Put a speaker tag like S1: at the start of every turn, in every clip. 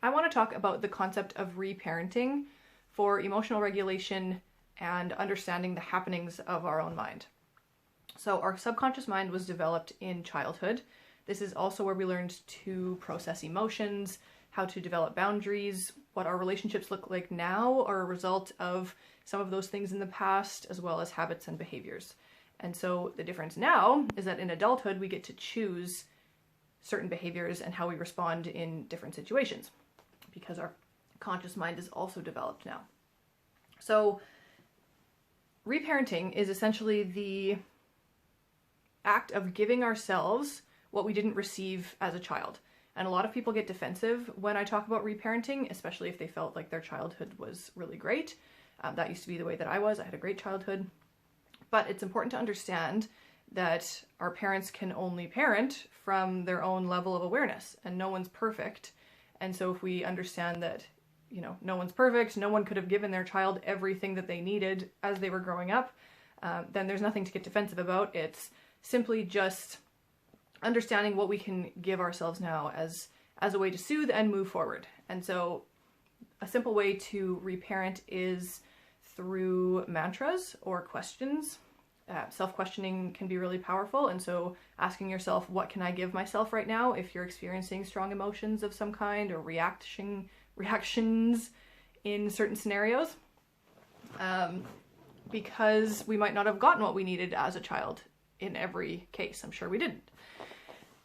S1: I want to talk about the concept of reparenting for emotional regulation and understanding the happenings of our own mind. So our subconscious mind was developed in childhood. This is also where we learned to process emotions, how to develop boundaries. What our relationships look like now are a result of some of those things in the past, as well as habits and behaviors. And so the difference now is that in adulthood, we get to choose certain behaviors and how we respond in different situations, because our conscious mind is also developed now. So reparenting is essentially the act of giving ourselves what we didn't receive as a child. And a lot of people get defensive when I talk about reparenting, especially if they felt like their childhood was really great. That used to be the way that I was. I had a great childhood. But it's important to understand that our parents can only parent from their own level of awareness, and no one's perfect. And so if we understand that, no one's perfect, no one could have given their child everything that they needed as they were growing up, then there's nothing to get defensive about. It's simply just understanding what we can give ourselves now as a way to soothe and move forward. And so a simple way to reparent is through mantras or questions. Self-questioning can be really powerful, and so asking yourself, what can I give myself right now if you're experiencing strong emotions of some kind or reactions in certain scenarios, because we might not have gotten what we needed as a child in every case. I'm sure we didn't.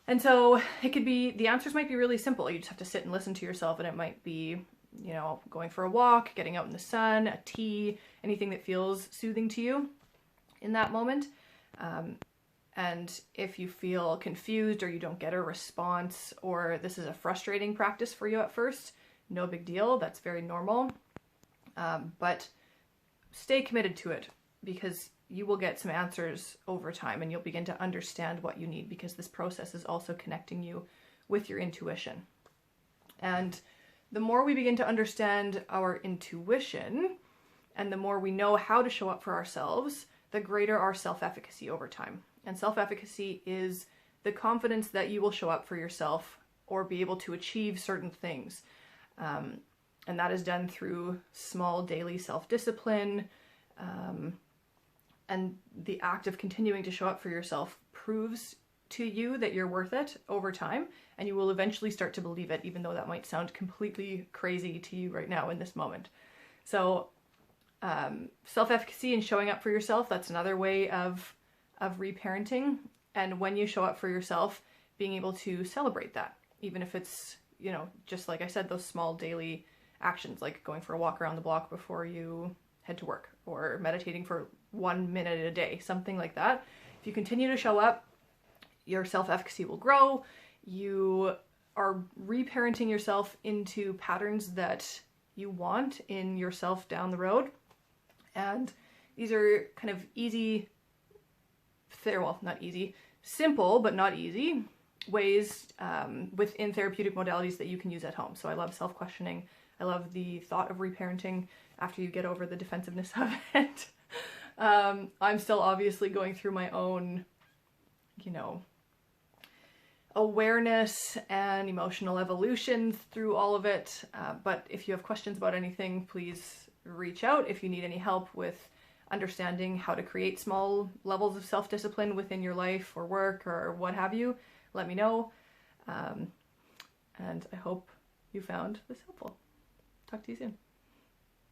S1: And so it could be, the answers might be really simple. You just have to sit and listen to yourself, and it might be, going for a walk, getting out in the sun, a tea, anything that feels soothing to you in that moment. And if you feel confused or you don't get a response, or this is a frustrating practice for you at first, no big deal. That's very normal. But stay committed to it, because you will get some answers over time and you'll begin to understand what you need, because this process is also connecting you with your intuition. And the more we begin to understand our intuition, and the more we know how to show up for ourselves, the greater our self-efficacy over time. And self-efficacy is the confidence that you will show up for yourself or be able to achieve certain things. And that is done through small daily self-discipline. And the act of continuing to show up for yourself proves to you that you're worth it over time, and you will eventually start to believe it, even though that might sound completely crazy to you right now in this moment. So self-efficacy and showing up for yourself, that's another way of reparenting. And when you show up for yourself, being able to celebrate that, even if it's, just like I said, those small daily actions, like going for a walk around the block before you head to work, or meditating for 1 minute a day, something like that. If you continue to show up, your self-efficacy will grow. You are reparenting yourself into patterns that you want in yourself down the road. And these are kind of simple, but not easy ways within therapeutic modalities that you can use at home. So I love self-questioning. I love the thought of reparenting after you get over the defensiveness of it. I'm still obviously going through my own, awareness and emotional evolution through all of it. But if you have questions about anything, please reach out. If you need any help with understanding how to create small levels of self-discipline within your life or work or what have you, let me know. And I hope you found this helpful. Talk to you soon.